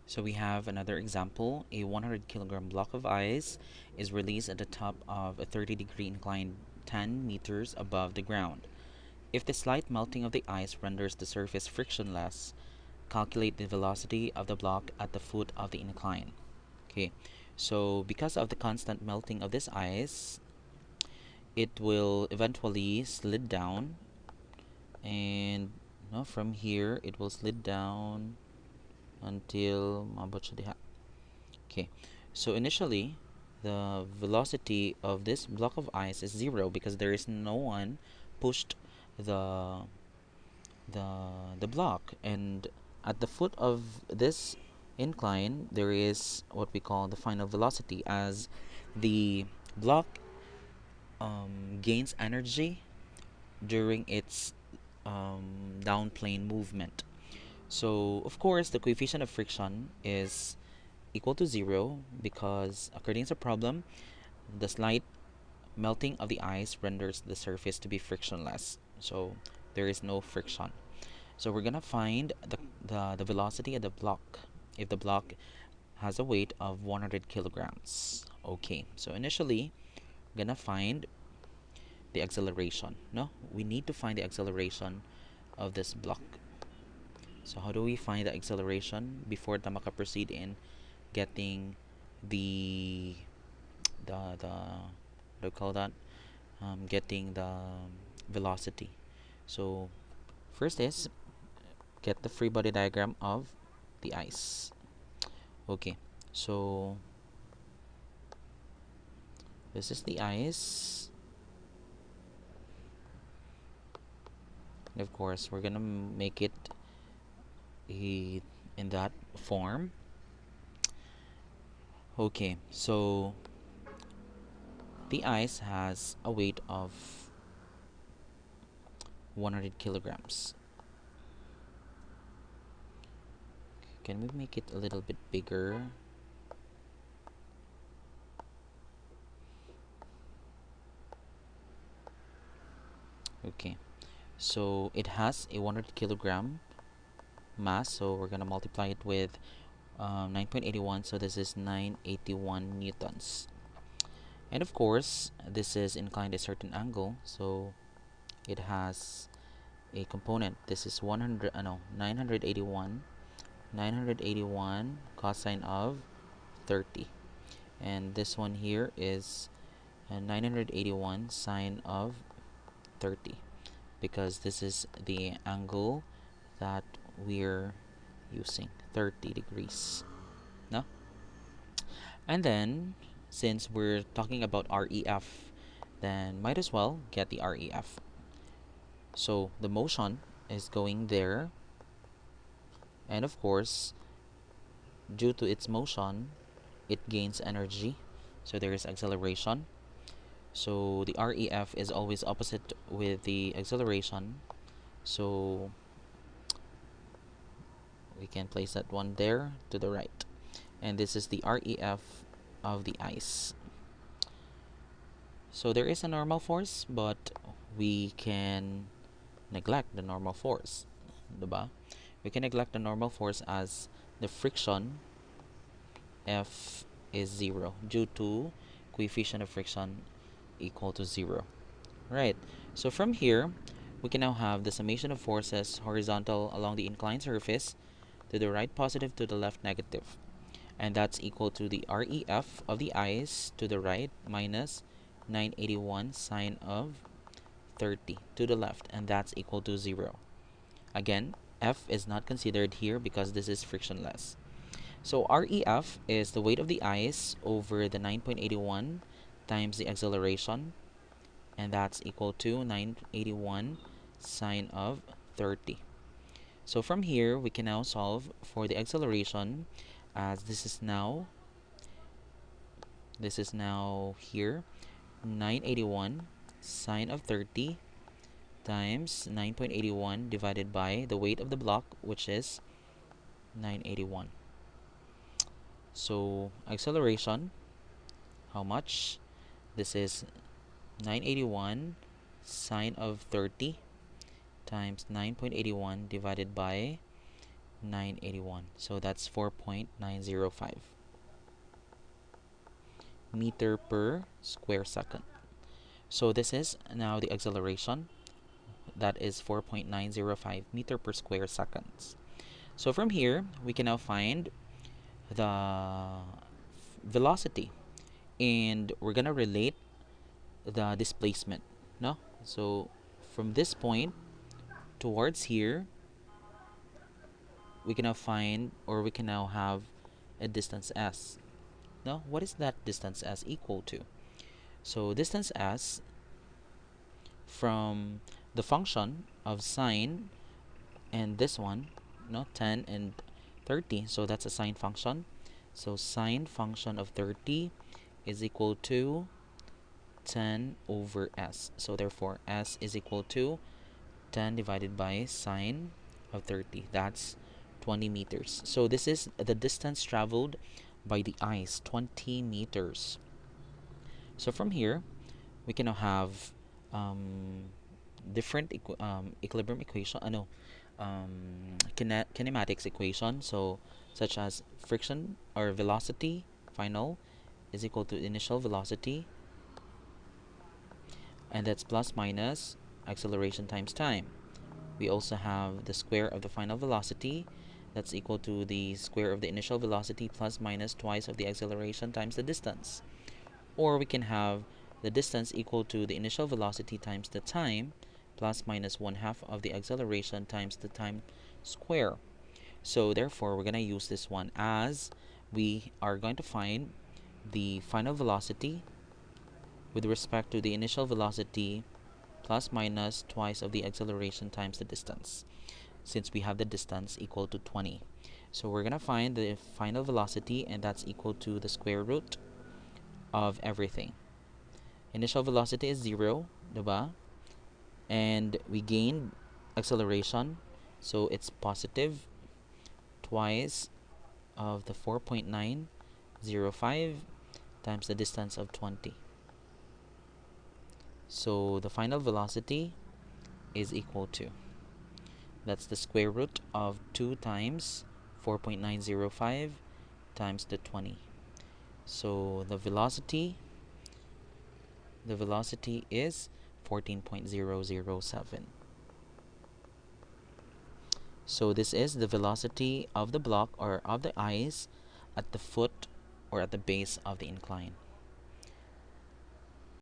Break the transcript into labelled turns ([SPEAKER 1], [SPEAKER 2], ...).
[SPEAKER 1] So we have another example. A 100 kilogram block of ice is released at the top of a 30-degree incline 10 meters above the ground. If the slight melting of the ice renders the surface frictionless, calculate the velocity of the block at the foot of the incline. Okay, so because of the constant melting of this ice, it will eventually slid down, and from here it will slid down until maabot siya diha. Okay, so initially the velocity of this block of ice is zero because there is no one pushed the the the block, and at the foot of this incline there is what we call the final velocity as the block gains energy during its down plane movement. So of course the coefficient of friction is equal to zero because according to the problem, the slight melting of the ice renders the surface to be frictionless. So there is no friction. So we're gonna find the velocity of the block if the block has a weight of 100 kilograms. Okay, so initially we're gonna find the acceleration. No, we need to find the acceleration of this block. So how do we find the acceleration before the proceed in getting the the what do you call that? Getting the velocity. So first is get the free body diagram of the ice. Okay, so this is the ice. And of course, we're gonna make it in that form. Okay, so the ice has a weight of 100 kilograms. Can we make it a little bit bigger? Okay, so it has a 100 kilogram mass, so we're gonna multiply it with 9.81, so this is 981 newtons. And of course, this is inclined a certain angle, so it has a component. This is 100, no, 981 cosine of 30. And this one here is 981 sine of 30 because this is the angle that we're using, 30 degrees. No? And then, since we're talking about REF, then might as well get the REF. So the motion is going there, and of course, due to its motion, it gains energy. So there is acceleration. So the REF is always opposite with the acceleration. So we can place that one there to the right. And this is the REF of the ice. So there is a normal force, but we can neglect the normal force. Diba? We can neglect the normal force as the friction F is 0 due to coefficient of friction equal to 0. Right. So from here, we can now have the summation of forces horizontal along the inclined surface, to the right positive, to the left negative. And that's equal to the REF of the ice to the right minus 981 sine of 30 to the left, and that's equal to 0. Again, F is not considered here because this is frictionless. So REF is the weight of the ice over the 9.81 times the acceleration, and that's equal to 981 sine of 30. So from here, we can now solve for the acceleration, as this is now here 981 sine of 30 times 9.81 divided by the weight of the block, which is 981. So acceleration, how much? This is 981 sine of 30 times 9.81 divided by 981. So that's 4.905 meter per square second. So this is now the acceleration. That is 4.905 meter per square seconds. So from here, we can now find the velocity, and we're gonna relate the displacement. No, so from this point towards here, we can now find, or we can now have a distance s. No, what is that distance s equal to? So distance s from the function of sine and this one, no, 10 and 30. So that's a sine function. So sine function of 30 is equal to 10 over s. So therefore, s is equal to 10 divided by sine of 30. That's 20 meters. So this is the distance traveled by the ice, 20 meters. So from here, we can now have different equilibrium equation. No, kinematics equation. So such as friction or velocity final is equal to initial velocity, and that's plus minus acceleration times time. We also have the square of the final velocity, that's equal to the square of the initial velocity plus minus twice of the acceleration times the distance. Or we can have the distance equal to the initial velocity times the time plus minus 1/2 of the acceleration times the time square. So therefore, we're going to use this one as we are going to find the final velocity with respect to the initial velocity plus minus twice of the acceleration times the distance, since we have the distance equal to 20. So we're going to find the final velocity, and that's equal to the square root of everything. Initial velocity is 0, diba? And we gained acceleration, so it's positive twice of the 4.905 times the distance of 20. So the final velocity is equal to, that's the square root of 2 times 4.905 times the 20. So the velocity is 14.007. So this is the velocity of the block or of the ice at the foot or at the base of the incline.